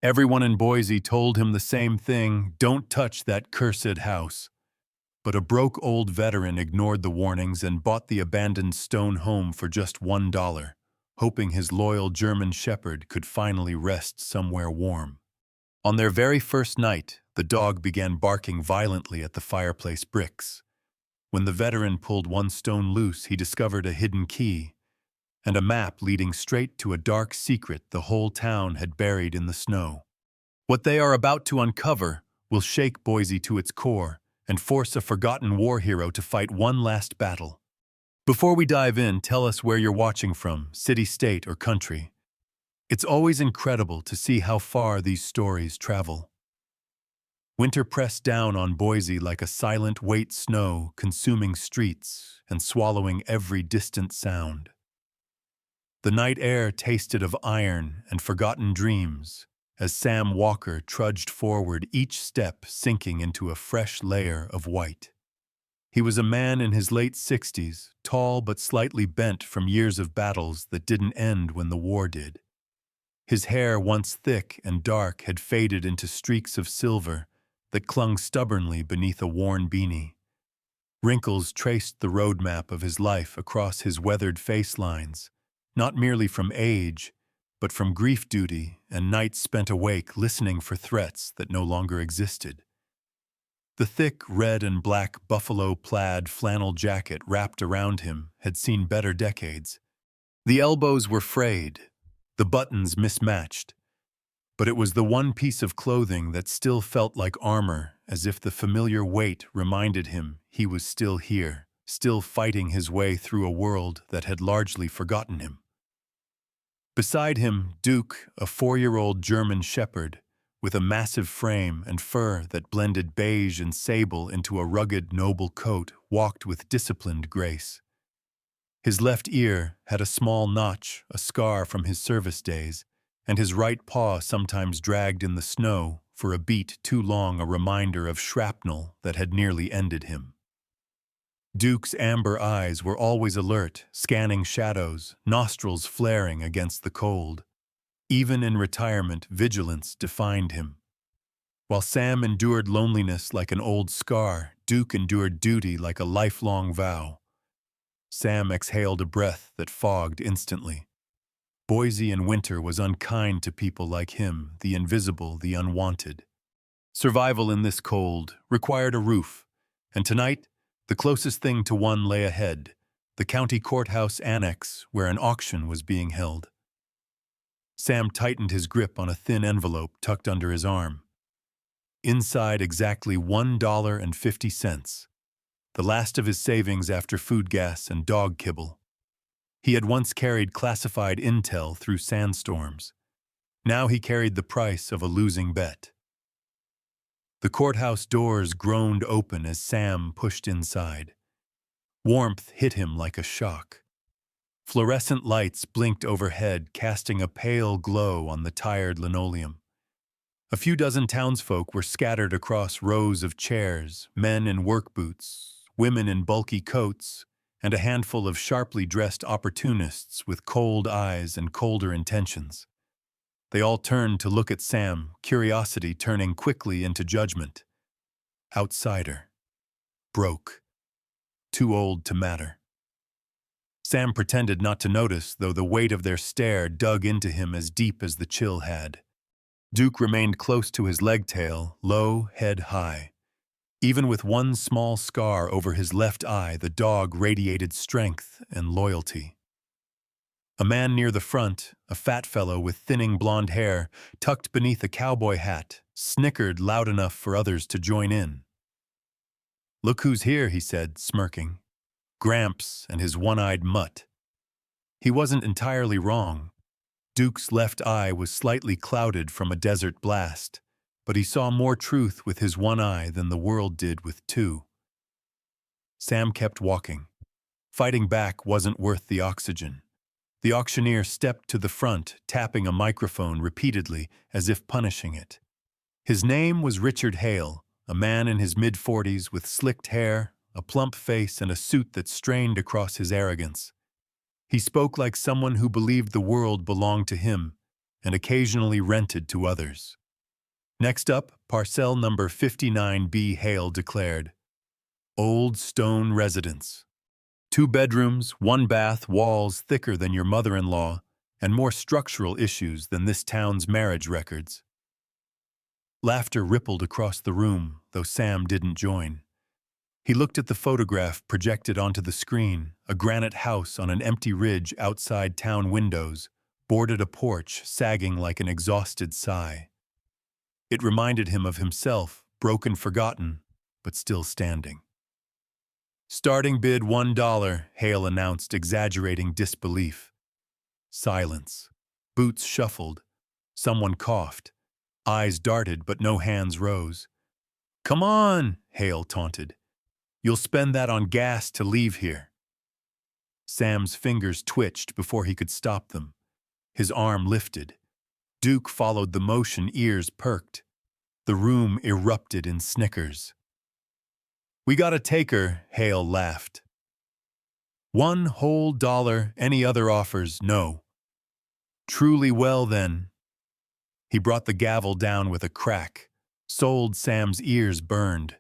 Everyone in Boise told him the same thing: don't touch that cursed house. But a broke old veteran ignored the warnings and bought the abandoned stone home for just $1, hoping his loyal German shepherd could finally rest somewhere warm. On their very first night, the dog began barking violently at the fireplace bricks. When the veteran pulled one stone loose, he discovered a hidden key and a map leading straight to a dark secret the whole town had buried in the snow. What they are about to uncover will shake Boise to its core and force a forgotten war hero to fight one last battle. Before we dive in, tell us where you're watching from, city, state, or country. It's always incredible to see how far these stories travel. Winter pressed down on Boise like a silent white snow, consuming streets and swallowing every distant sound. The night air tasted of iron and forgotten dreams as Sam Walker trudged forward, each step sinking into a fresh layer of white. He was a man in his late 60s, tall but slightly bent from years of battles that didn't end when the war did. His hair, once thick and dark, had faded into streaks of silver that clung stubbornly beneath a worn beanie. Wrinkles traced the roadmap of his life across his weathered face lines, not merely from age, but from grief duty and nights spent awake listening for threats that no longer existed. The thick red and black buffalo plaid flannel jacket wrapped around him had seen better decades. The elbows were frayed, the buttons mismatched, but it was the one piece of clothing that still felt like armor, as if the familiar weight reminded him he was still here, still fighting his way through a world that had largely forgotten him. Beside him, Duke, a 4-year-old German shepherd, with a massive frame and fur that blended beige and sable into a rugged, noble coat, walked with disciplined grace. His left ear had a small notch, a scar from his service days, and his right paw sometimes dragged in the snow for a beat too long, a reminder of shrapnel that had nearly ended him. Duke's amber eyes were always alert, scanning shadows, nostrils flaring against the cold. Even in retirement, vigilance defined him. While Sam endured loneliness like an old scar, Duke endured duty like a lifelong vow. Sam exhaled a breath that fogged instantly. Boise in winter was unkind to people like him, the invisible, the unwanted. Survival in this cold required a roof, and tonight, the closest thing to one lay ahead, the county courthouse annex where an auction was being held. Sam tightened his grip on a thin envelope tucked under his arm. Inside, exactly $1.50, the last of his savings after food gas and dog kibble. He had once carried classified intel through sandstorms. Now he carried the price of a losing bet. The courthouse doors groaned open as Sam pushed inside. Warmth hit him like a shock. Fluorescent lights blinked overhead, casting a pale glow on the tired linoleum. A few dozen townsfolk were scattered across rows of chairs, men in work boots, women in bulky coats, and a handful of sharply dressed opportunists with cold eyes and colder intentions. They all turned to look at Sam, curiosity turning quickly into judgment. Outsider. Broke. Too old to matter. Sam pretended not to notice, though the weight of their stare dug into him as deep as the chill had. Duke remained close to his leg tail, low, head high. Even with one small scar over his left eye, the dog radiated strength and loyalty. A man near the front, a fat fellow with thinning blonde hair, tucked beneath a cowboy hat, snickered loud enough for others to join in. "Look who's here," he said, smirking. Gramps and his one-eyed mutt. He wasn't entirely wrong. Duke's left eye was slightly clouded from a desert blast, but he saw more truth with his one eye than the world did with two. Sam kept walking. Fighting back wasn't worth the oxygen. The auctioneer stepped to the front, tapping a microphone repeatedly as if punishing it. His name was Richard Hale, a man in his mid-40s with slicked hair, a plump face, and a suit that strained across his arrogance. He spoke like someone who believed the world belonged to him, and occasionally rented to others. Next up, parcel number 59B Hale declared, Old Stone Residence. 2 bedrooms, 1 bath, walls thicker than your mother-in-law, and more structural issues than this town's marriage records. Laughter rippled across the room, though Sam didn't join. He looked at the photograph projected onto the screen, a granite house on an empty ridge outside town windows, boarded a porch sagging like an exhausted sigh. It reminded him of himself, broken, forgotten, but still standing. Starting bid $1, Hale announced, exaggerating disbelief. Silence. Boots shuffled. Someone coughed. Eyes darted, but no hands rose. Come on, Hale taunted. You'll spend that on gas to leave here. Sam's fingers twitched before he could stop them. His arm lifted. Duke followed the motion, ears perked. The room erupted in snickers. We got a taker, Hale laughed. $1 whole, any other offers, no. Truly well then. He brought the gavel down with a crack. Sold. Sam's ears burned.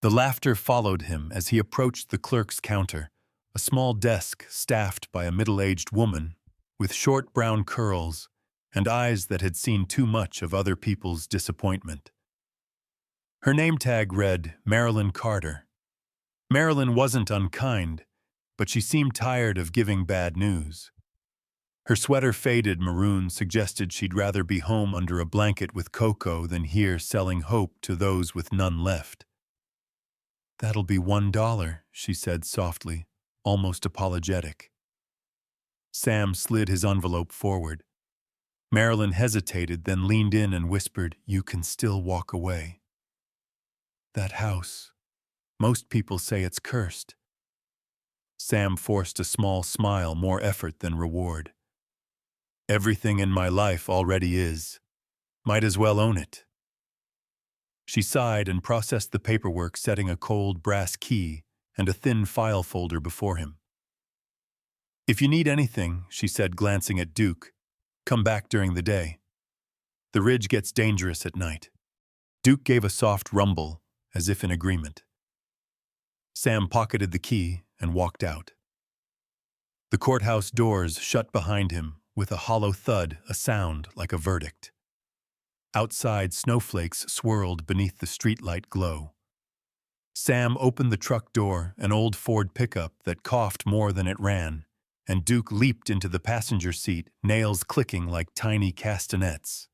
The laughter followed him as he approached the clerk's counter, a small desk staffed by a middle-aged woman with short brown curls and eyes that had seen too much of other people's disappointment. Her name tag read Marilyn Carter. Marilyn wasn't unkind, but she seemed tired of giving bad news. Her sweater, faded maroon, suggested she'd rather be home under a blanket with Coco than here selling hope to those with none left. That'll be $1, she said softly, almost apologetic. Sam slid his envelope forward. Marilyn hesitated, then leaned in and whispered, You can still walk away. That house. Most people say it's cursed. Sam forced a small smile, more effort than reward. Everything in my life already is. Might as well own it. She sighed and processed the paperwork, setting a cold brass key and a thin file folder before him. If you need anything, she said, glancing at Duke, come back during the day. The ridge gets dangerous at night. Duke gave a soft rumble, as if in agreement. Sam pocketed the key and walked out. The courthouse doors shut behind him with a hollow thud, a sound like a verdict. Outside, snowflakes swirled beneath the streetlight glow. Sam opened the truck door, an old Ford pickup that coughed more than it ran, and Duke leaped into the passenger seat, nails clicking like tiny castanets.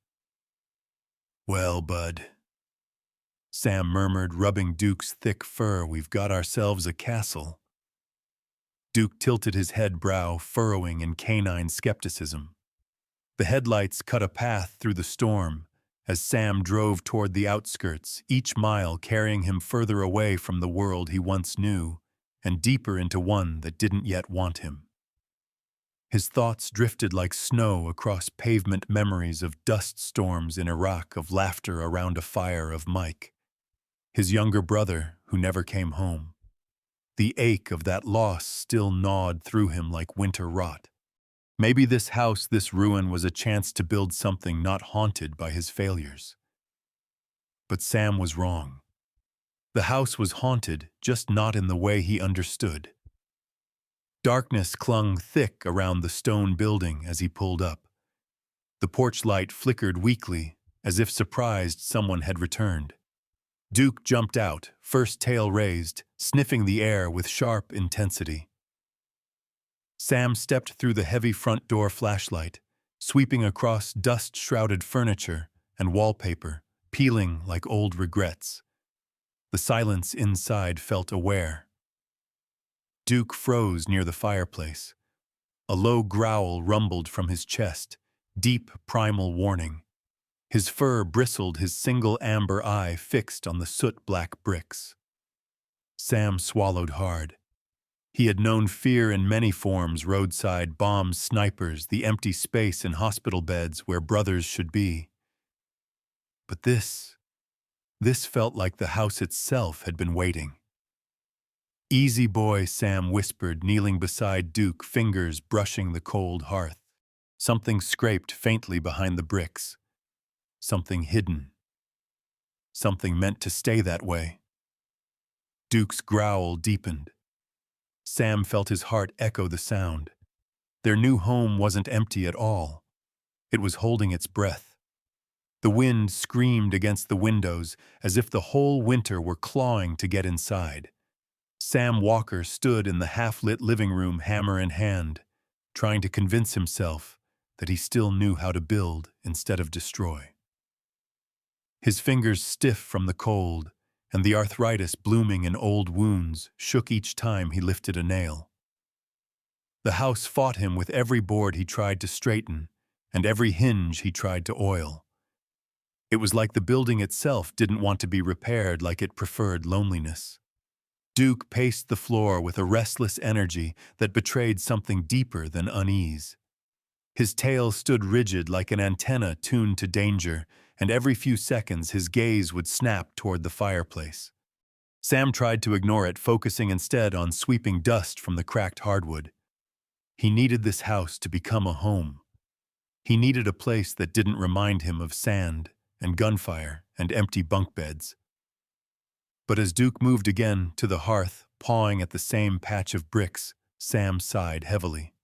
Well, bud, Sam murmured, rubbing Duke's thick fur, we've got ourselves a castle. Duke tilted his head, brow furrowing in canine skepticism. The headlights cut a path through the storm as Sam drove toward the outskirts, each mile carrying him further away from the world he once knew and deeper into one that didn't yet want him. His thoughts drifted like snow across pavement, memories of dust storms in Iraq, of laughter around a fire, of Mike, his younger brother who never came home. The ache of that loss still gnawed through him like winter rot. Maybe this house, this ruin, was a chance to build something not haunted by his failures. But Sam was wrong. The house was haunted, just not in the way he understood. Darkness clung thick around the stone building as he pulled up. The porch light flickered weakly, as if surprised someone had returned. Duke jumped out, first tail raised, sniffing the air with sharp intensity. Sam stepped through the heavy front door flashlight, sweeping across dust-shrouded furniture and wallpaper, peeling like old regrets. The silence inside felt aware. Duke froze near the fireplace. A low growl rumbled from his chest, deep primal warning. His fur bristled, his single amber eye fixed on the soot-black bricks. Sam swallowed hard. He had known fear in many forms: roadside bombs, snipers, the empty space in hospital beds where brothers should be. But this felt like the house itself had been waiting. Easy boy, Sam whispered, kneeling beside Duke, fingers brushing the cold hearth. Something scraped faintly behind the bricks. Something hidden. Something meant to stay that way. Duke's growl deepened. Sam felt his heart echo the sound. Their new home wasn't empty at all. It was holding its breath. The wind screamed against the windows as if the whole winter were clawing to get inside. Sam Walker stood in the half-lit living room, hammer in hand, trying to convince himself that he still knew how to build instead of destroy. His fingers stiff from the cold, and the arthritis blooming in old wounds shook each time he lifted a nail. The house fought him with every board he tried to straighten and every hinge he tried to oil. It was like the building itself didn't want to be repaired, like it preferred loneliness. Duke paced the floor with a restless energy that betrayed something deeper than unease. His tail stood rigid like an antenna tuned to danger, and every few seconds his gaze would snap toward the fireplace. Sam tried to ignore it, focusing instead on sweeping dust from the cracked hardwood. He needed this house to become a home. He needed a place that didn't remind him of sand and gunfire and empty bunk beds. But as Duke moved again to the hearth, pawing at the same patch of bricks, Sam sighed heavily.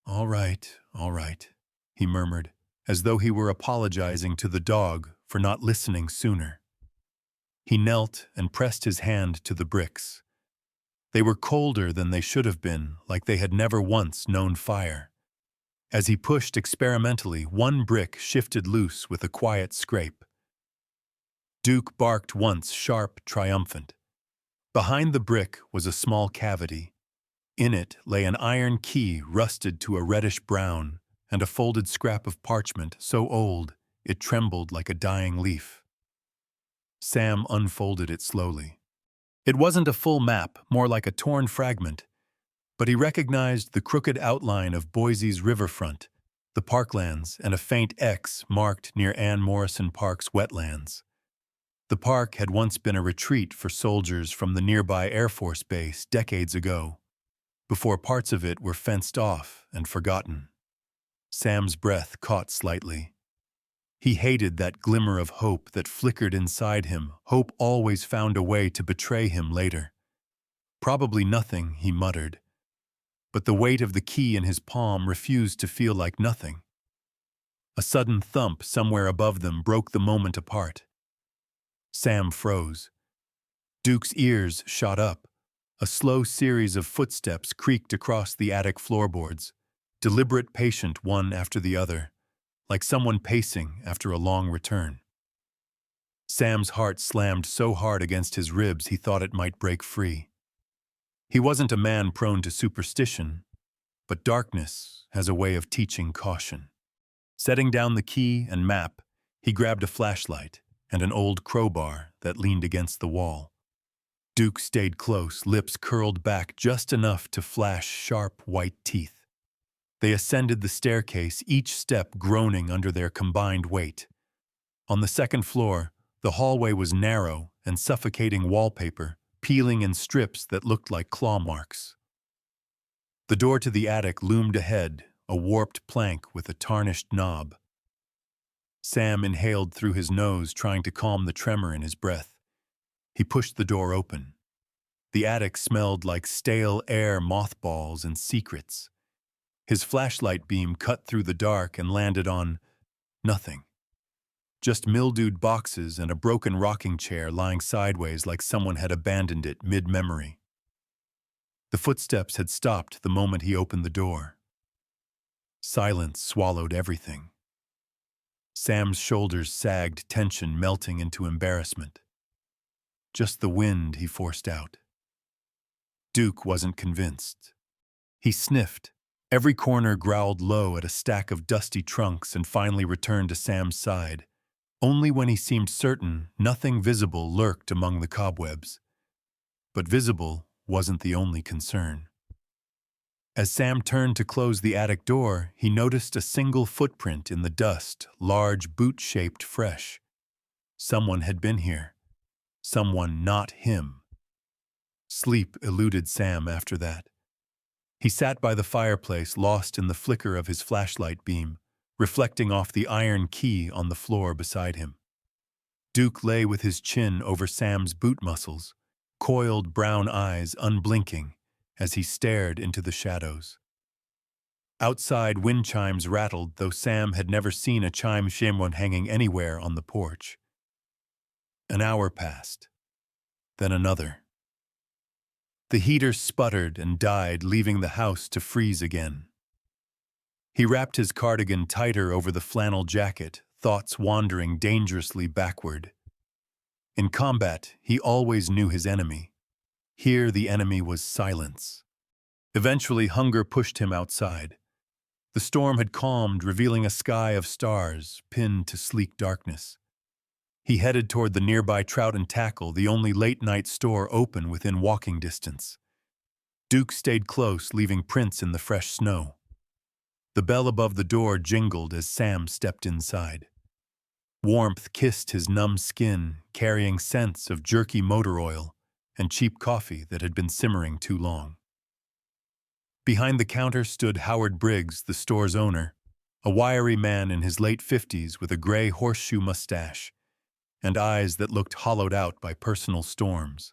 All right, he murmured, as though he were apologizing to the dog for not listening sooner. He knelt and pressed his hand to the bricks. They were colder than they should have been, like they had never once known fire. As he pushed experimentally, one brick shifted loose with a quiet scrape. Duke barked once, sharp, triumphant. Behind the brick was a small cavity. In it lay an iron key rusted to a reddish brown and a folded scrap of parchment so old it trembled like a dying leaf. Sam unfolded it slowly. It wasn't a full map, more like a torn fragment, but he recognized the crooked outline of Boise's riverfront, the parklands, and a faint X marked near Ann Morrison Park's wetlands. The park had once been a retreat for soldiers from the nearby Air Force Base decades ago, before parts of it were fenced off and forgotten. Sam's breath caught slightly. He hated that glimmer of hope that flickered inside him. Hope always found a way to betray him later. Probably nothing, he muttered. But the weight of the key in his palm refused to feel like nothing. A sudden thump somewhere above them broke the moment apart. Sam froze. Duke's ears shot up. A slow series of footsteps creaked across the attic floorboards, deliberate, patient, one after the other, like someone pacing after a long return. Sam's heart slammed so hard against his ribs he thought it might break free. He wasn't a man prone to superstition, but darkness has a way of teaching caution. Setting down the key and map, he grabbed a flashlight and an old crowbar that leaned against the wall. Duke stayed close, lips curled back just enough to flash sharp white teeth. They ascended the staircase, each step groaning under their combined weight. On the second floor, the hallway was narrow and suffocating wallpaper, peeling in strips that looked like claw marks. The door to the attic loomed ahead, a warped plank with a tarnished knob. Sam inhaled through his nose, trying to calm the tremor in his breath. He pushed the door open. The attic smelled like stale air, mothballs, and secrets. His flashlight beam cut through the dark and landed on nothing. Just mildewed boxes and a broken rocking chair lying sideways like someone had abandoned it mid-memory. The footsteps had stopped the moment he opened the door. Silence swallowed everything. Sam's shoulders sagged, tension melting into embarrassment. Just the wind, he forced out. Duke wasn't convinced. He sniffed. Every corner growled low at a stack of dusty trunks and finally returned to Sam's side. Only when he seemed certain nothing visible lurked among the cobwebs. But visible wasn't the only concern. As Sam turned to close the attic door, he noticed a single footprint in the dust, large, boot-shaped, fresh. Someone had been here. Someone not him. Sleep eluded Sam after that. He sat by the fireplace, lost in the flicker of his flashlight beam, reflecting off the iron key on the floor beside him. Duke lay with his chin over Sam's boot muscles, coiled brown eyes unblinking as he stared into the shadows. Outside, wind chimes rattled, though Sam had never seen a chime shimon hanging anywhere on the porch. An hour passed, then another. The heater sputtered and died, leaving the house to freeze again. He wrapped his cardigan tighter over the flannel jacket, thoughts wandering dangerously backward. In combat, he always knew his enemy. Here the enemy was silence. Eventually, hunger pushed him outside. The storm had calmed, revealing a sky of stars pinned to sleek darkness. He headed toward the nearby Trout and Tackle, the only late-night store open within walking distance. Duke stayed close, leaving prints in the fresh snow. The bell above the door jingled as Sam stepped inside. Warmth kissed his numb skin, carrying scents of jerky motor oil and cheap coffee that had been simmering too long. Behind the counter stood Howard Briggs, the store's owner, a wiry man in his late 50s with a gray horseshoe mustache and eyes that looked hollowed out by personal storms.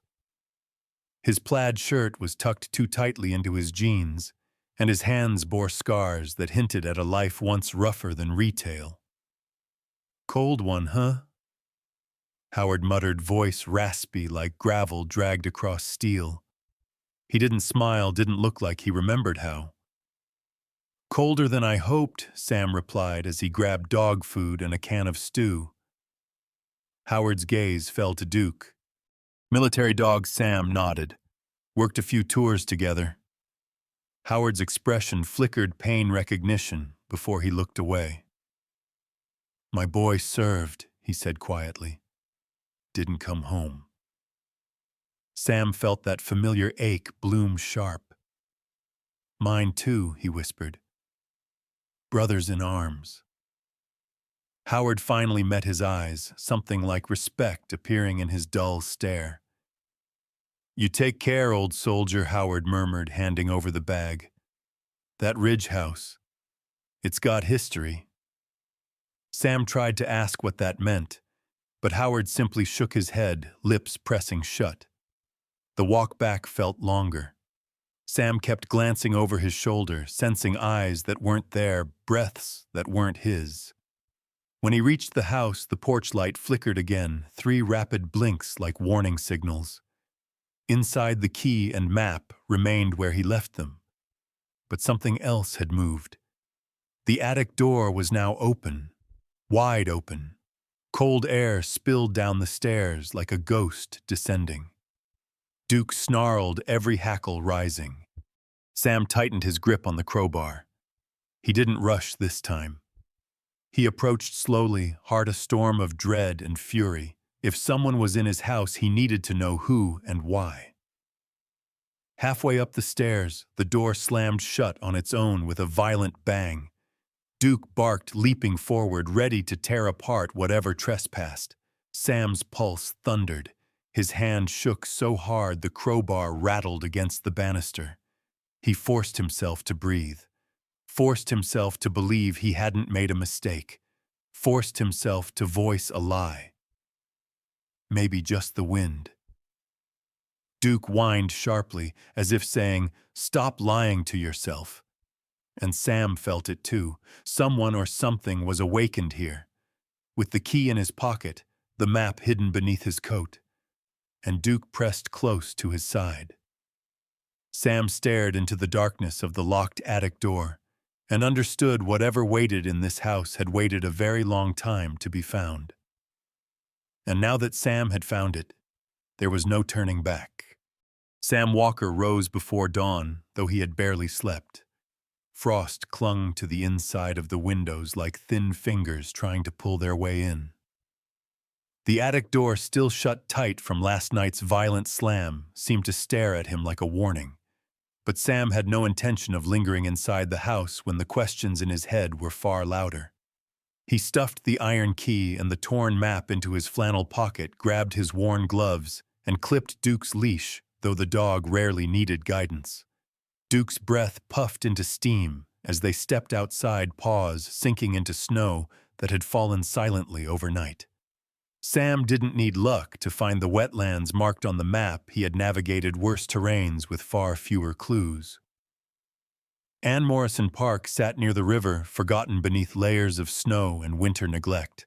His plaid shirt was tucked too tightly into his jeans, and his hands bore scars that hinted at a life once rougher than retail. "Cold one, huh?" Howard muttered, voice raspy like gravel dragged across steel. He didn't smile, didn't look like he remembered how. "Colder than I hoped," Sam replied as he grabbed dog food and a can of stew. Howard's gaze fell to Duke. Military dog Sam nodded. Worked a few tours together. Howard's expression flickered pain recognition before he looked away. "My boy served," he said quietly. "Didn't come home." Sam felt that familiar ache bloom sharp. "Mine too," he whispered. "Brothers in arms." Howard finally met his eyes, something like respect appearing in his dull stare. "You take care, old soldier," Howard murmured, handing over the bag. "That Ridge House. It's got history." Sam tried to ask what that meant, but Howard simply shook his head, lips pressing shut. The walk back felt longer. Sam kept glancing over his shoulder, sensing eyes that weren't there, breaths that weren't his. When he reached the house, the porch light flickered again, 3 rapid blinks like warning signals. Inside, the key and map remained where he left them. But something else had moved. The attic door was now open, wide open. Cold air spilled down the stairs like a ghost descending. Duke snarled, every hackle rising. Sam tightened his grip on the crowbar. He didn't rush this time. He approached slowly, heart a storm of dread and fury. If someone was in his house, he needed to know who and why. Halfway up the stairs, the door slammed shut on its own with a violent bang. Duke barked, leaping forward, ready to tear apart whatever trespassed. Sam's pulse thundered. His hand shook so hard the crowbar rattled against the banister. He forced himself to breathe. Forced himself to believe he hadn't made a mistake. Forced himself to voice a lie. Maybe just the wind. Duke whined sharply, as if saying, "Stop lying to yourself." And Sam felt it too. Someone or something was awakened here. With the key in his pocket, the map hidden beneath his coat. And Duke pressed close to his side. Sam stared into the darkness of the locked attic door and understood whatever waited in this house had waited a very long time to be found. And now that Sam had found it, there was no turning back. Sam Walker rose before dawn, though he had barely slept. Frost clung to the inside of the windows like thin fingers trying to pull their way in. The attic door, still shut tight from last night's violent slam, seemed to stare at him like a warning. But Sam had no intention of lingering inside the house when the questions in his head were far louder. He stuffed the iron key and the torn map into his flannel pocket, grabbed his worn gloves, and clipped Duke's leash, though the dog rarely needed guidance. Duke's breath puffed into steam as they stepped outside, paws sinking into snow that had fallen silently overnight. Sam didn't need luck to find the wetlands marked on the map. He had navigated worse terrains with far fewer clues. Ann Morrison Park sat near the river, forgotten beneath layers of snow and winter neglect.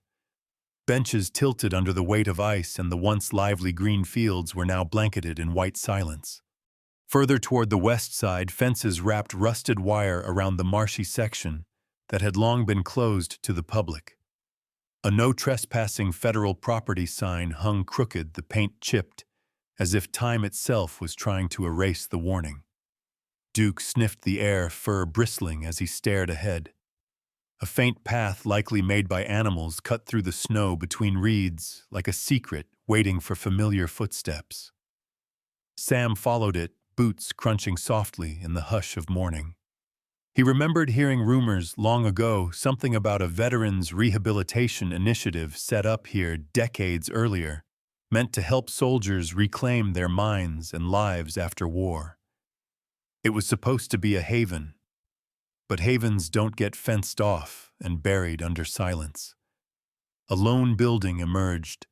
Benches tilted under the weight of ice, and the once lively green fields were now blanketed in white silence. Further toward the west side, fences wrapped rusted wire around the marshy section that had long been closed to the public. A no trespassing federal property sign hung crooked, the paint chipped, as if time itself was trying to erase the warning. Duke sniffed the air, fur bristling as he stared ahead. A faint path, likely made by animals, cut through the snow between reeds like a secret waiting for familiar footsteps. Sam followed it, boots crunching softly in the hush of morning. He remembered hearing rumors long ago, something about a veterans' rehabilitation initiative set up here decades earlier, meant to help soldiers reclaim their minds and lives after war. It was supposed to be a haven, but havens don't get fenced off and buried under silence. A lone building emerged.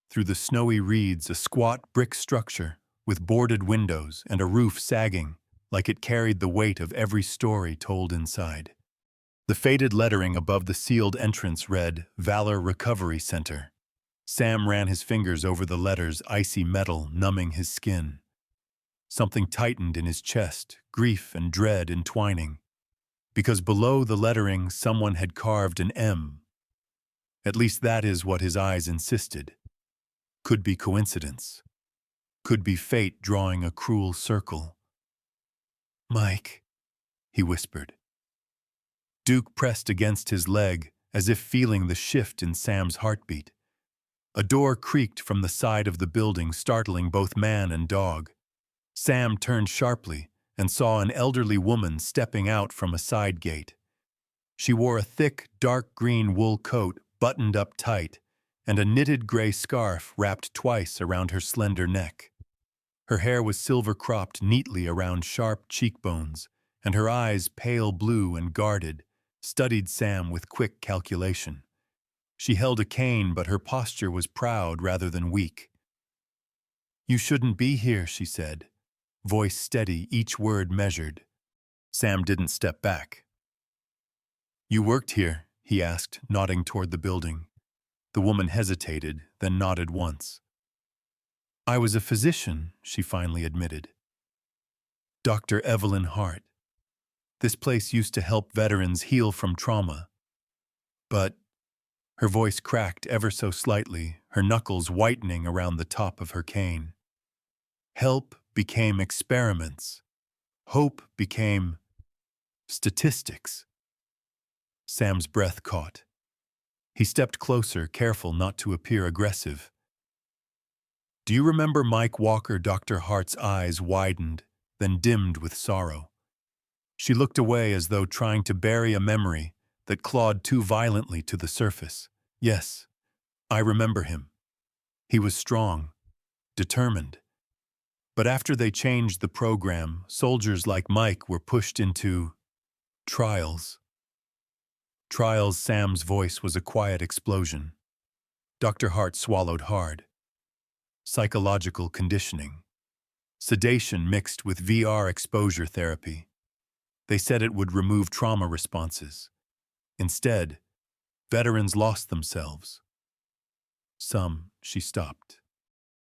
Through the snowy reeds, a squat brick structure with boarded windows and a roof sagging like it carried the weight of every story told inside. The faded lettering above the sealed entrance read, "Valor Recovery Center." Sam ran his fingers over the letters, icy metal numbing his skin. Something tightened in his chest, grief and dread entwining, because below the lettering someone had carved an M. At least that is what his eyes insisted. Could be coincidence. Could be fate drawing a cruel circle. "Mike," he whispered. Duke pressed against his leg, as if feeling the shift in Sam's heartbeat. A door creaked from the side of the building, startling both man and dog. Sam turned sharply and saw an elderly woman stepping out from a side gate. She wore a thick, dark green wool coat buttoned up tight, and a knitted gray scarf wrapped twice around her slender neck. Her hair was silver-cropped neatly around sharp cheekbones, and her eyes, pale blue and guarded, studied Sam with quick calculation. She held a cane, but her posture was proud rather than weak. "You shouldn't be here," she said, voice steady, each word measured. Sam didn't step back. "You worked here?" he asked, nodding toward the building. The woman hesitated, then nodded once. "I was a physician," she finally admitted. "Dr. Evelyn Hart. This place used to help veterans heal from trauma. But," her voice cracked ever so slightly, her knuckles whitening around the top of her cane, "help became experiments. Hope became statistics." Sam's breath caught. He stepped closer, careful not to appear aggressive. "Do you remember Mike Walker?" Dr. Hart's eyes widened, then dimmed with sorrow. She looked away as though trying to bury a memory that clawed too violently to the surface. "Yes, I remember him. He was strong, determined. But after they changed the program, soldiers like Mike were pushed into trials." Trials. Sam's voice was a quiet explosion. Dr. Hart swallowed hard. Psychological conditioning. Sedation mixed with VR exposure therapy. They said it would remove trauma responses. Instead, veterans lost themselves. Some. She stopped.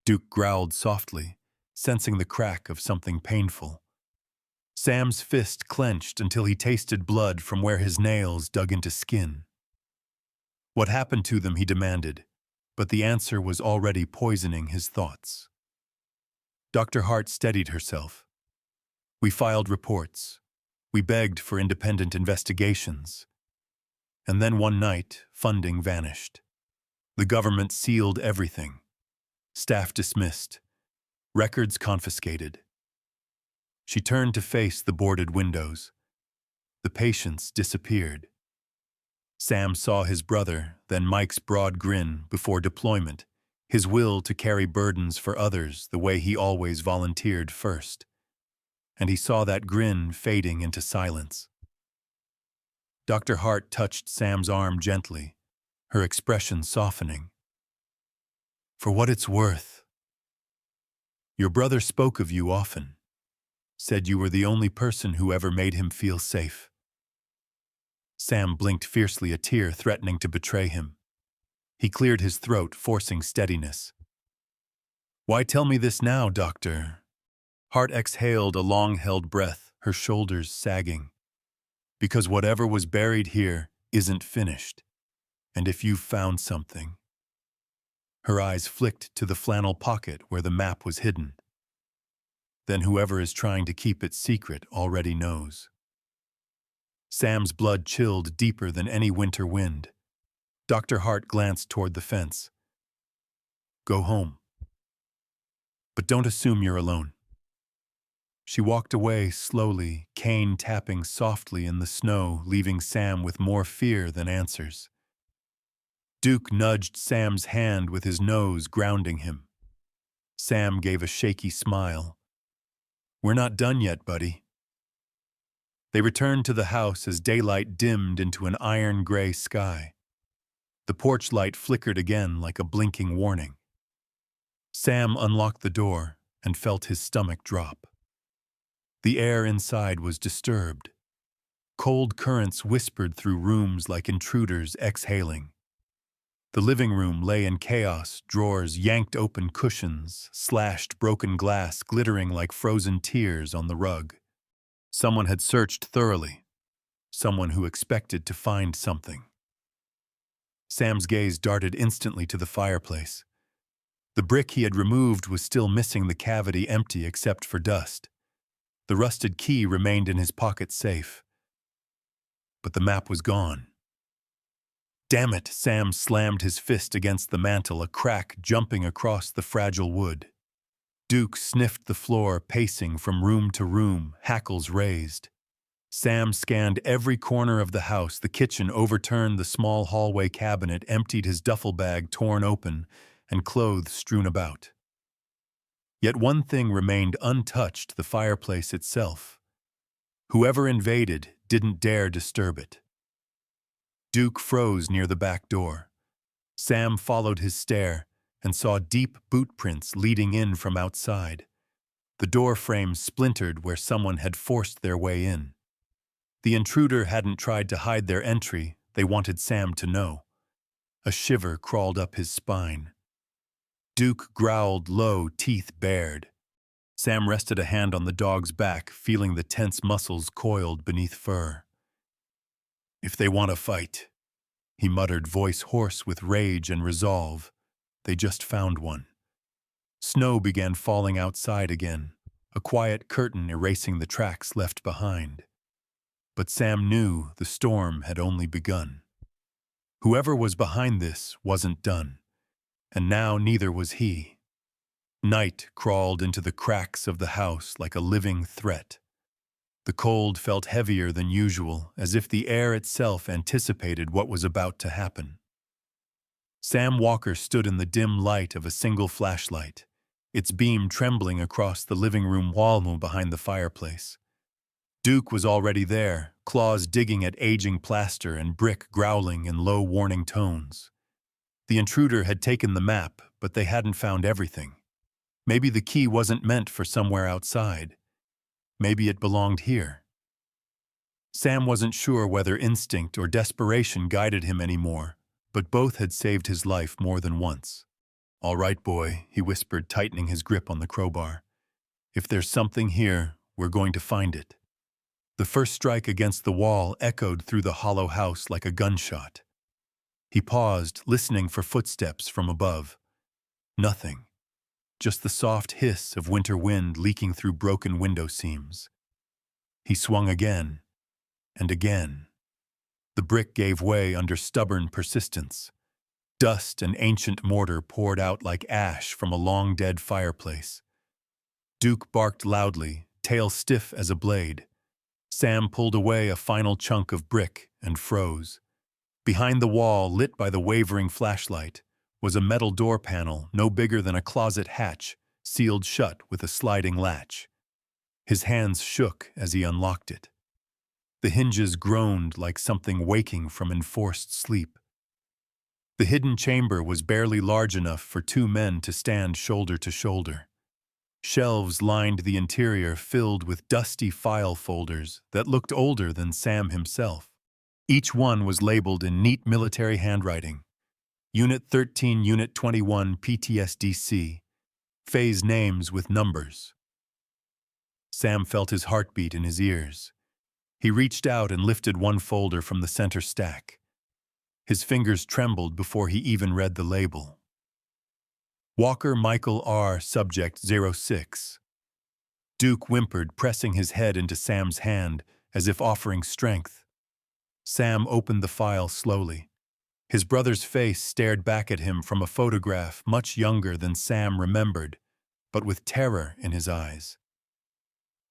Duke growled softly, sensing the crack of something painful. Sam's fist clenched until he tasted blood from where his nails dug into skin. "What happened to them?" he demanded, but the answer was already poisoning his thoughts. Dr. Hart steadied herself. "We filed reports. We begged for independent investigations. And then one night, funding vanished. The government sealed everything. Staff dismissed. Records confiscated." She turned to face the boarded windows. The patients disappeared. Sam saw his brother, then Mike's broad grin before deployment, his will to carry burdens for others the way he always volunteered first. and he saw that grin fading into silence. Dr. Hart touched Sam's arm gently, her expression softening. "For what it's worth, your brother spoke of you often, said you were the only person who ever made him feel safe." Sam blinked fiercely, a tear threatening to betray him. He cleared his throat, forcing steadiness. "Why tell me this now, Doctor?" Hart exhaled a long-held breath, her shoulders sagging. "Because whatever was buried here isn't finished. And if you've found something—" Her eyes flicked to the flannel pocket where the map was hidden. "Then whoever is trying to keep it secret already knows." Sam's blood chilled deeper than any winter wind. Dr. Hart glanced toward the fence. "Go home. But don't assume you're alone." She walked away slowly, cane tapping softly in the snow, leaving Sam with more fear than answers. Duke nudged Sam's hand with his nose, grounding him. Sam gave a shaky smile. "We're not done yet, buddy." They returned to the house as daylight dimmed into an iron-gray sky. The porch light flickered again like a blinking warning. Sam unlocked the door and felt his stomach drop. The air inside was disturbed. Cold currents whispered through rooms like intruders exhaling. The living room lay in chaos, drawers yanked open, cushions, slashed broken glass glittering like frozen tears on the rug. Someone had searched thoroughly. Someone who expected to find something. Sam's gaze darted instantly to the fireplace. The brick he had removed was still missing, the cavity empty except for dust. The rusted key remained in his pocket safe. But the map was gone. "Damn it!" Sam slammed his fist against the mantel, a crack jumping across the fragile wood. Duke sniffed the floor, pacing from room to room, hackles raised. Sam scanned every corner of the house, the kitchen, overturned the small hallway cabinet, emptied his duffel bag torn open, and clothes strewn about. Yet one thing remained untouched, the fireplace itself. Whoever invaded didn't dare disturb it. Duke froze near the back door. Sam followed his stare and saw deep boot prints leading in from outside. The door frame splintered where someone had forced their way in. The intruder hadn't tried to hide their entry, they wanted Sam to know. A shiver crawled up his spine. Duke growled low, teeth bared. Sam rested a hand on the dog's back, feeling the tense muscles coiled beneath fur. "If they want to fight," he muttered, voice hoarse with rage and resolve. They just found one. Snow began falling outside again, a quiet curtain erasing the tracks left behind. But Sam knew the storm had only begun. Whoever was behind this wasn't done. And now neither was he. Night crawled into the cracks of the house like a living threat. The cold felt heavier than usual, as if the air itself anticipated what was about to happen. Sam Walker stood in the dim light of a single flashlight, its beam trembling across the living room wall behind the fireplace. Duke was already there, claws digging at aging plaster and brick growling in low warning tones. The intruder had taken the map, but they hadn't found everything. Maybe the key wasn't meant for somewhere outside. Maybe it belonged here. Sam wasn't sure whether instinct or desperation guided him anymore, but both had saved his life more than once. "All right, boy," he whispered, tightening his grip on the crowbar. "If there's something here, we're going to find it." The first strike against the wall echoed through the hollow house like a gunshot. He paused, listening for footsteps from above. Nothing. Just the soft hiss of winter wind leaking through broken window seams. He swung again, and again. The brick gave way under stubborn persistence. Dust and ancient mortar poured out like ash from a long-dead fireplace. Duke barked loudly, tail stiff as a blade. Sam pulled away a final chunk of brick and froze. Behind the wall, lit by the wavering flashlight, was a metal door panel no bigger than a closet hatch, sealed shut with a sliding latch. His hands shook as he unlocked it. The hinges groaned like something waking from enforced sleep. The hidden chamber was barely large enough for two men to stand shoulder to shoulder. Shelves lined the interior filled with dusty file folders that looked older than Sam himself. Each one was labeled in neat military handwriting. Unit 13, Unit 21, PTSDC. Phase names with numbers. Sam felt his heartbeat in his ears. He reached out and lifted one folder from the center stack. His fingers trembled before he even read the label. Walker Michael R. Subject 06. Duke whimpered, pressing his head into Sam's hand as if offering strength. Sam opened the file slowly. His brother's face stared back at him from a photograph much younger than Sam remembered, but with terror in his eyes.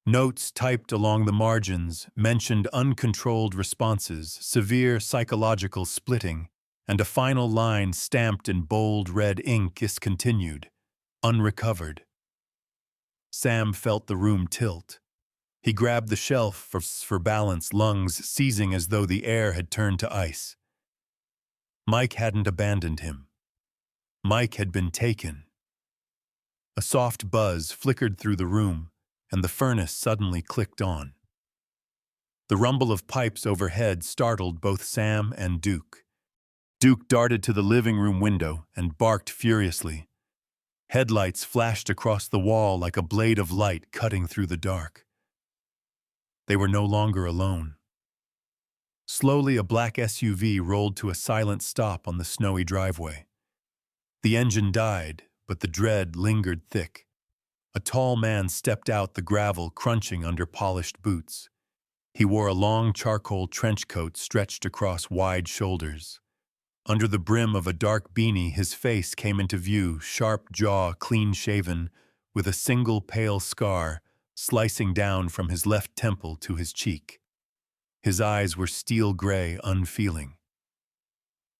Notes typed along the margins mentioned uncontrolled responses, severe psychological splitting, and a final line stamped in bold red ink is continued, unrecovered. Sam felt the room tilt. He grabbed the shelf for balance, lungs seizing as though the air had turned to ice. Mike hadn't abandoned him. Mike had been taken. A soft buzz flickered through the room, and the furnace suddenly clicked on. The rumble of pipes overhead startled both Sam and Duke. Duke darted to the living room window and barked furiously. Headlights flashed across the wall like a blade of light cutting through the dark. They were no longer alone. Slowly, a black SUV rolled to a silent stop on the snowy driveway. The engine died, but the dread lingered thick. A tall man stepped out, the gravel crunching under polished boots. He wore a long charcoal trench coat stretched across wide shoulders. Under the brim of a dark beanie, his face came into view, sharp jaw, clean-shaven, with a single pale scar slicing down from his left temple to his cheek. His eyes were steel gray, unfeeling.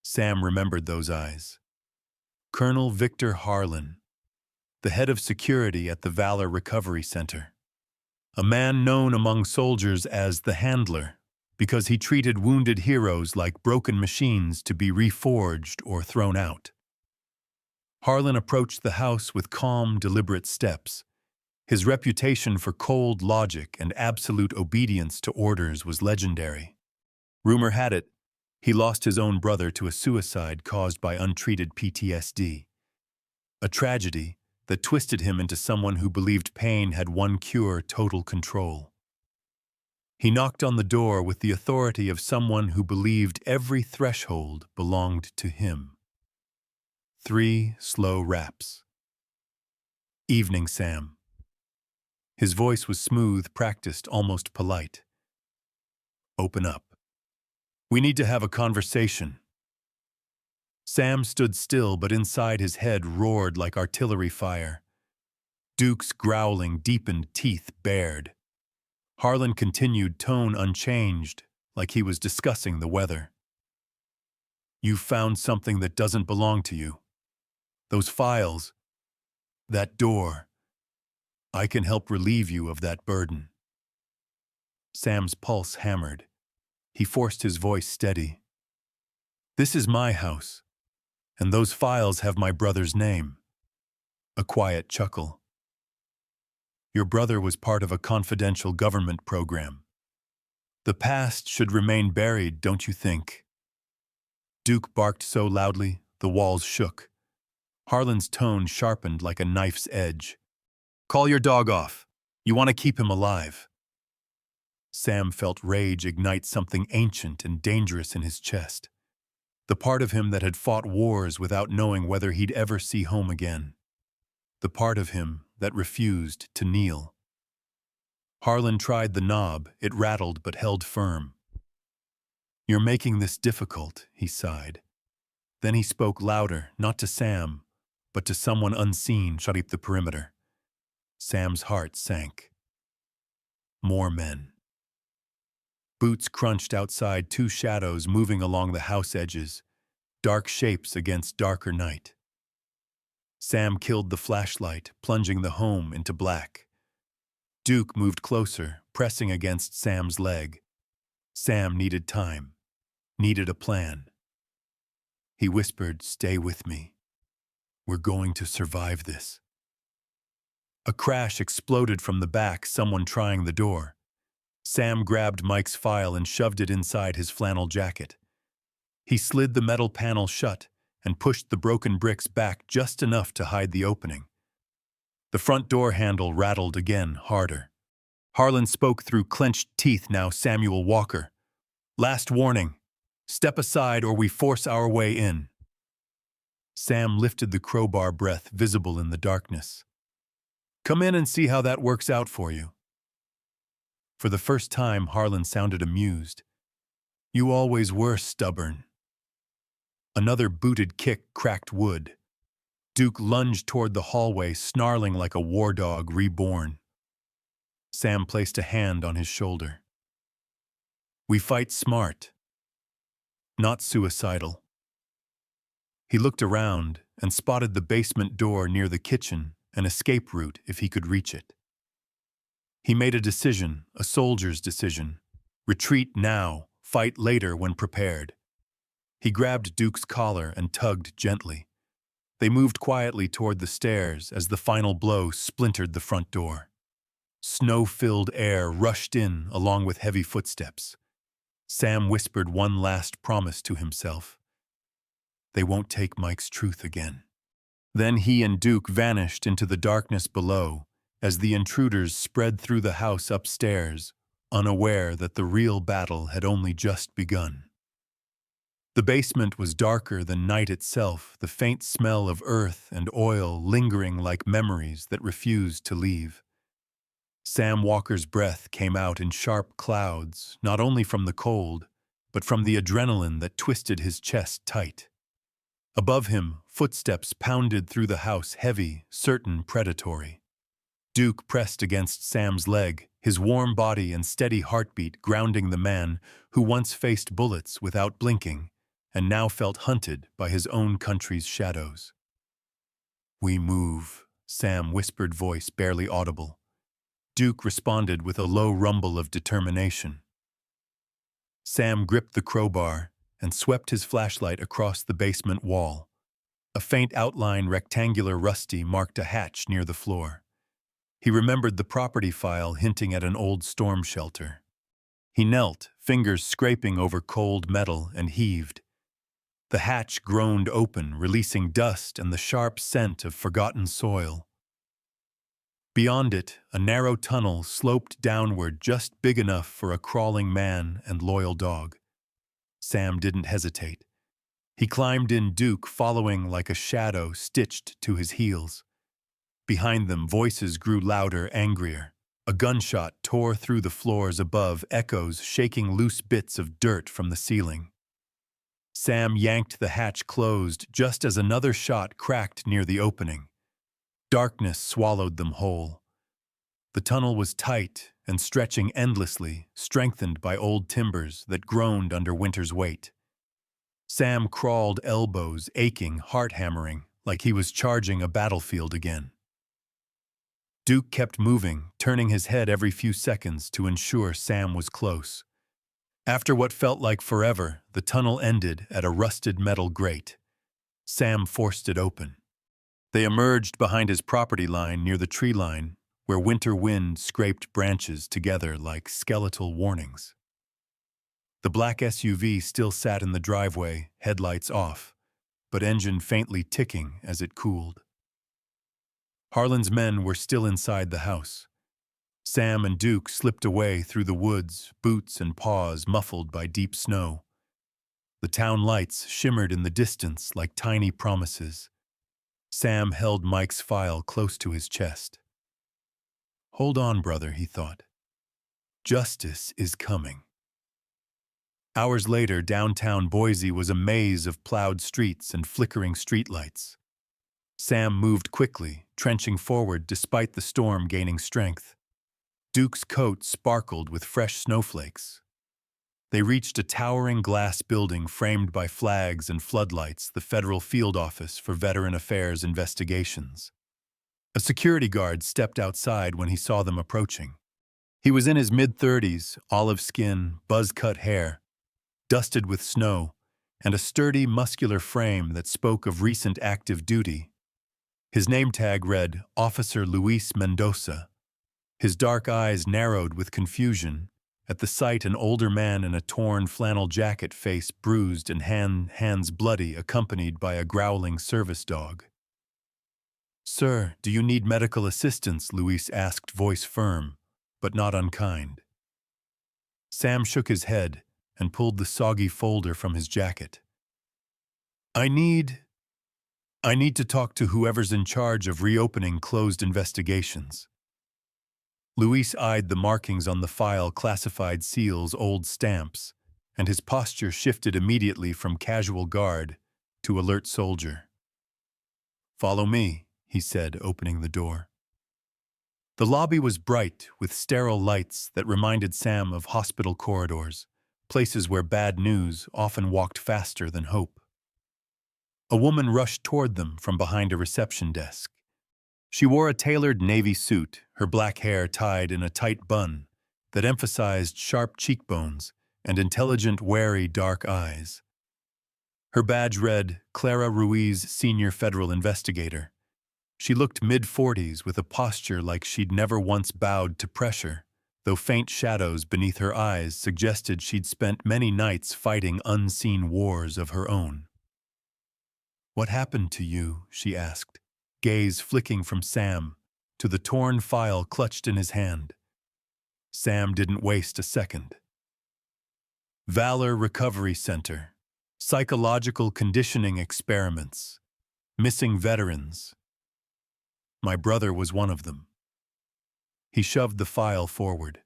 Sam remembered those eyes. Colonel Victor Harlan, the head of security at the Valor Recovery Center. A man known among soldiers as the Handler, because he treated wounded heroes like broken machines to be reforged or thrown out. Harlan approached the house with calm, deliberate steps. His reputation for cold logic and absolute obedience to orders was legendary. Rumor had it, he lost his own brother to a suicide caused by untreated PTSD. A tragedy that twisted him into someone who believed pain had one cure: total control. He knocked on the door with the authority of someone who believed every threshold belonged to him. 3 slow raps. Evening, Sam. His voice was smooth, practiced, almost polite. Open up. We need to have a conversation. Sam stood still, but inside his head roared like artillery fire. Duke's growling deepened, teeth bared. Harlan continued, tone unchanged, like he was discussing the weather. You've found something that doesn't belong to you. Those files, that door. I can help relieve you of that burden. Sam's pulse hammered. He forced his voice steady. This is my house, and those files have my brother's name. A quiet chuckle. Your brother was part of a confidential government program. The past should remain buried, don't you think? Duke barked so loudly, the walls shook. Harlan's tone sharpened like a knife's edge. Call your dog off. You want to keep him alive. Sam felt rage ignite something ancient and dangerous in his chest. The part of him that had fought wars without knowing whether he'd ever see home again. The part of him that refused to kneel. Harlan tried the knob. It rattled but held firm. You're making this difficult, he sighed. Then he spoke louder, not to Sam, but to someone unseen shut up the perimeter. Sam's heart sank. More men. Boots crunched outside, 2 shadows moving along the house edges, dark shapes against darker night. Sam killed the flashlight, plunging the home into black. Duke moved closer, pressing against Sam's leg. Sam needed time, needed a plan. He whispered, "Stay with me. We're going to survive this." A crash exploded from the back, someone trying the door. Sam grabbed Mike's file and shoved it inside his flannel jacket. He slid the metal panel shut and pushed the broken bricks back just enough to hide the opening. The front door handle rattled again, harder. Harlan spoke through clenched teeth now. "Samuel Walker. Last warning. Step aside or we force our way in." Sam lifted the crowbar, breath visible in the darkness. "Come in and see how that works out for you." For the first time, Harlan sounded amused. "You always were stubborn." Another booted kick cracked wood. Duke lunged toward the hallway, snarling like a war dog reborn. Sam placed a hand on his shoulder. "We fight smart, not suicidal." He looked around and spotted the basement door near the kitchen, an escape route if he could reach it. He made a decision, a soldier's decision. Retreat now, fight later when prepared. He grabbed Duke's collar and tugged gently. They moved quietly toward the stairs as the final blow splintered the front door. Snow-filled air rushed in along with heavy footsteps. Sam whispered one last promise to himself. They won't take Mike's truth again. Then he and Duke vanished into the darkness below as the intruders spread through the house upstairs, unaware that the real battle had only just begun. The basement was darker than night itself, the faint smell of earth and oil lingering like memories that refused to leave. Sam Walker's breath came out in sharp clouds, not only from the cold, but from the adrenaline that twisted his chest tight. Above him, footsteps pounded through the house, heavy, certain, predatory. Duke pressed against Sam's leg, his warm body and steady heartbeat grounding the man who once faced bullets without blinking and now felt hunted by his own country's shadows. "We move," Sam whispered, voice barely audible. Duke responded with a low rumble of determination. Sam gripped the crowbar and swept his flashlight across the basement wall. A faint outline, rectangular, rusty, marked a hatch near the floor. He remembered the property file hinting at an old storm shelter. He knelt, fingers scraping over cold metal, and heaved. The hatch groaned open, releasing dust and the sharp scent of forgotten soil. Beyond it, a narrow tunnel sloped downward just big enough for a crawling man and loyal dog. Sam didn't hesitate. He climbed in, Duke following like a shadow stitched to his heels. Behind them, voices grew louder, angrier. A gunshot tore through the floors above, echoes shaking loose bits of dirt from the ceiling. Sam yanked the hatch closed just as another shot cracked near the opening. Darkness swallowed them whole. The tunnel was tight and stretching endlessly, strengthened by old timbers that groaned under winter's weight. Sam crawled, elbows aching, heart hammering, like he was charging a battlefield again. Duke kept moving, turning his head every few seconds to ensure Sam was close. After what felt like forever, the tunnel ended at a rusted metal grate. Sam forced it open. They emerged behind his property line near the tree line, where winter wind scraped branches together like skeletal warnings. The black SUV still sat in the driveway, headlights off, but engine faintly ticking as it cooled. Harlan's men were still inside the house. Sam and Duke slipped away through the woods, boots and paws muffled by deep snow. The town lights shimmered in the distance like tiny promises. Sam held Mike's file close to his chest. "Hold on, brother," he thought. "Justice is coming." Hours later, downtown Boise was a maze of plowed streets and flickering streetlights. Sam moved quickly, trenching forward despite the storm gaining strength. Duke's coat sparkled with fresh snowflakes. They reached a towering glass building framed by flags and floodlights, the Federal Field Office for Veteran Affairs Investigations. A security guard stepped outside when he saw them approaching. He was in his mid-30s, olive skin, buzz-cut hair, dusted with snow, and a sturdy, muscular frame that spoke of recent active duty. His name tag read Officer Luis Mendoza. His dark eyes narrowed with confusion. At the sight, an older man in a torn flannel jacket, face bruised and hands bloody, accompanied by a growling service dog. "Sir, do you need medical assistance?" Luis asked, voice firm, but not unkind. Sam shook his head and pulled the soggy folder from his jacket. I need to talk to whoever's in charge of reopening closed investigations." Luis eyed the markings on the file, classified seals, old stamps, and his posture shifted immediately from casual guard to alert soldier. "Follow me," he said, opening the door. The lobby was bright with sterile lights that reminded Sam of hospital corridors, places where bad news often walked faster than hope. A woman rushed toward them from behind a reception desk. She wore a tailored navy suit, her black hair tied in a tight bun that emphasized sharp cheekbones and intelligent, wary dark eyes. Her badge read, Clara Ruiz, Senior Federal Investigator. She looked mid-40s with a posture like she'd never once bowed to pressure, though faint shadows beneath her eyes suggested she'd spent many nights fighting unseen wars of her own. "What happened to you?" she asked, gaze flicking from Sam to the torn file clutched in his hand. Sam didn't waste a second. Valor Recovery Center. Psychological conditioning experiments. Missing veterans. My brother was one of them. He shoved the file forward.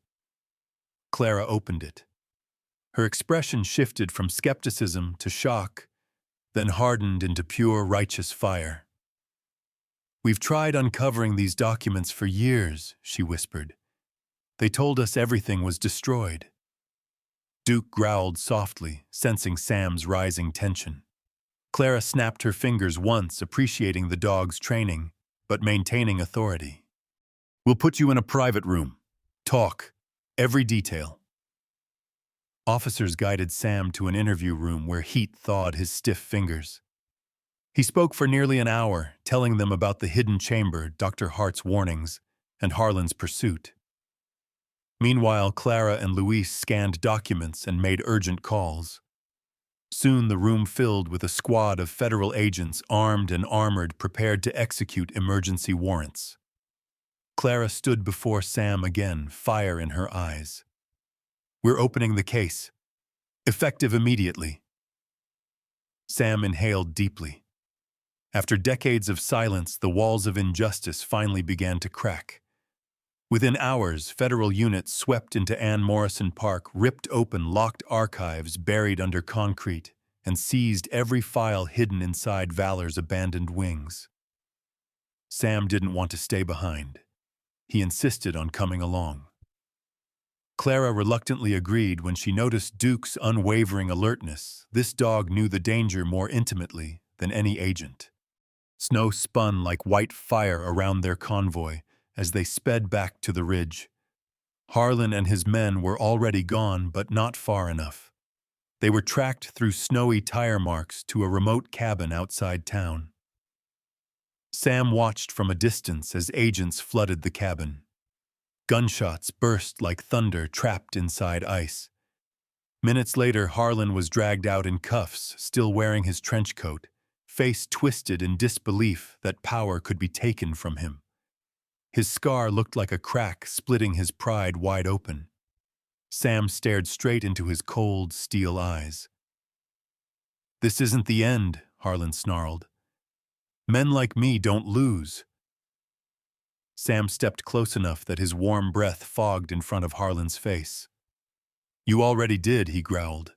Clara opened it. Her expression shifted from skepticism to shock, then hardened into pure righteous fire. "We've tried uncovering these documents for years," she whispered. "They told us everything was destroyed." Duke growled softly, sensing Sam's rising tension. Clara snapped her fingers once, appreciating the dog's training, but maintaining authority. "We'll put you in a private room. Talk. Every detail." Officers guided Sam to an interview room where heat thawed his stiff fingers. He spoke for nearly an hour, telling them about the hidden chamber, Dr. Hart's warnings, and Harlan's pursuit. Meanwhile, Clara and Luis scanned documents and made urgent calls. Soon the room filled with a squad of federal agents, armed and armored, prepared to execute emergency warrants. Clara stood before Sam again, fire in her eyes. "We're opening the case. Effective immediately." Sam inhaled deeply. After decades of silence, the walls of injustice finally began to crack. Within hours, federal units swept into Ann Morrison Park, ripped open locked archives buried under concrete, and seized every file hidden inside Valor's abandoned wings. Sam didn't want to stay behind. He insisted on coming along. Clara reluctantly agreed when she noticed Duke's unwavering alertness. This dog knew the danger more intimately than any agent. Snow spun like white fire around their convoy as they sped back to the ridge. Harlan and his men were already gone, but not far enough. They were tracked through snowy tire marks to a remote cabin outside town. Sam watched from a distance as agents flooded the cabin. Gunshots burst like thunder trapped inside ice. Minutes later, Harlan was dragged out in cuffs, still wearing his trench coat, face twisted in disbelief that power could be taken from him. His scar looked like a crack splitting his pride wide open. Sam stared straight into his cold, steel eyes. "This isn't the end," Harlan snarled. "Men like me don't lose." Sam stepped close enough that his warm breath fogged in front of Harlan's face. "You already did," he growled.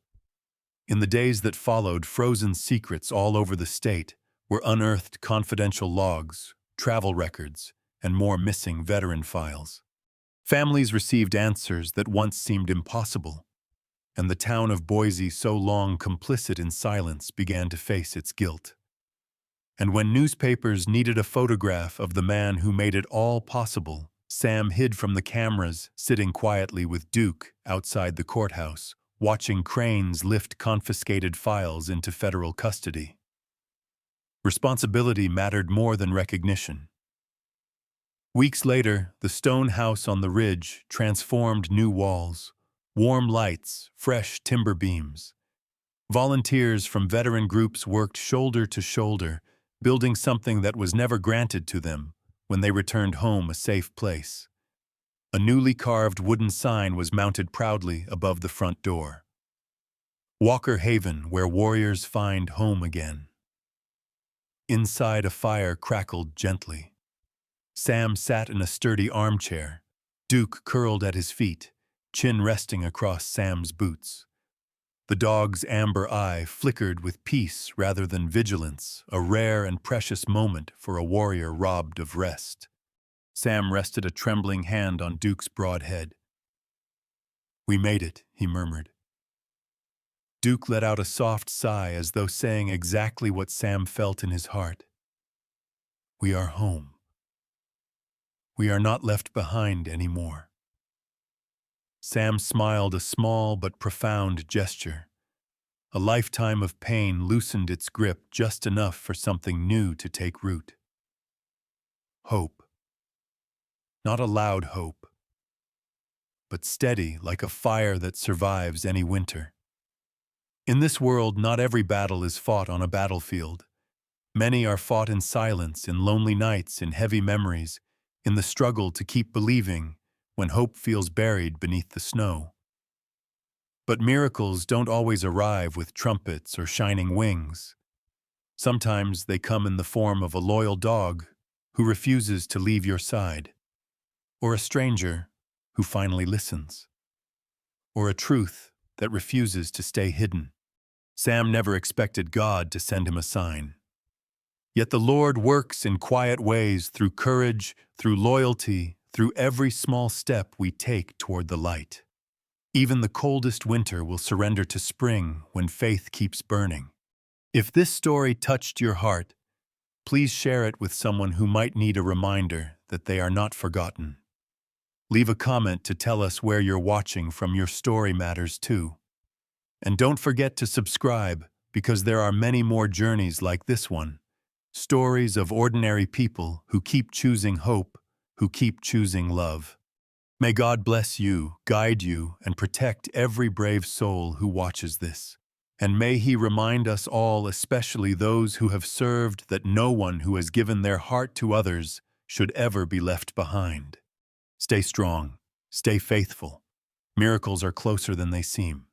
In the days that followed, frozen secrets all over the state were unearthed confidential logs, travel records, and more missing veteran files. Families received answers that once seemed impossible, and the town of Boise, so long complicit in silence, began to face its guilt. And when newspapers needed a photograph of the man who made it all possible, Sam hid from the cameras, sitting quietly with Duke outside the courthouse, watching cranes lift confiscated files into federal custody. Responsibility mattered more than recognition. Weeks later, the stone house on the ridge transformed new walls, warm lights, fresh timber beams. Volunteers from veteran groups worked shoulder to shoulder, building something that was never granted to them when they returned home a safe place. A newly carved wooden sign was mounted proudly above the front door. Walker Haven, where warriors find home again. Inside, a fire crackled gently. Sam sat in a sturdy armchair, Duke curled at his feet, chin resting across Sam's boots. The dog's amber eye flickered with peace rather than vigilance, a rare and precious moment for a warrior robbed of rest. Sam rested a trembling hand on Duke's broad head. "We made it," he murmured. Duke let out a soft sigh as though saying exactly what Sam felt in his heart. "We are home. We are not left behind anymore." Sam smiled, a small but profound gesture. A lifetime of pain loosened its grip just enough for something new to take root. Hope. Not a loud hope, but steady like a fire that survives any winter. In this world, not every battle is fought on a battlefield. Many are fought in silence, in lonely nights, in heavy memories, in the struggle to keep believing when hope feels buried beneath the snow. But miracles don't always arrive with trumpets or shining wings. Sometimes they come in the form of a loyal dog who refuses to leave your side, or a stranger who finally listens, or a truth that refuses to stay hidden. Sam never expected God to send him a sign. Yet the Lord works in quiet ways, through courage, through loyalty, through every small step we take toward the light. Even the coldest winter will surrender to spring when faith keeps burning. If this story touched your heart, please share it with someone who might need a reminder that they are not forgotten. Leave a comment to tell us where you're watching from. Your story matters too. And don't forget to subscribe, because there are many more journeys like this one. Stories of ordinary people who keep choosing hope, who keep choosing love. May God bless you, guide you, and protect every brave soul who watches this. And may He remind us all, especially those who have served, that no one who has given their heart to others should ever be left behind. Stay strong. Stay faithful. Miracles are closer than they seem.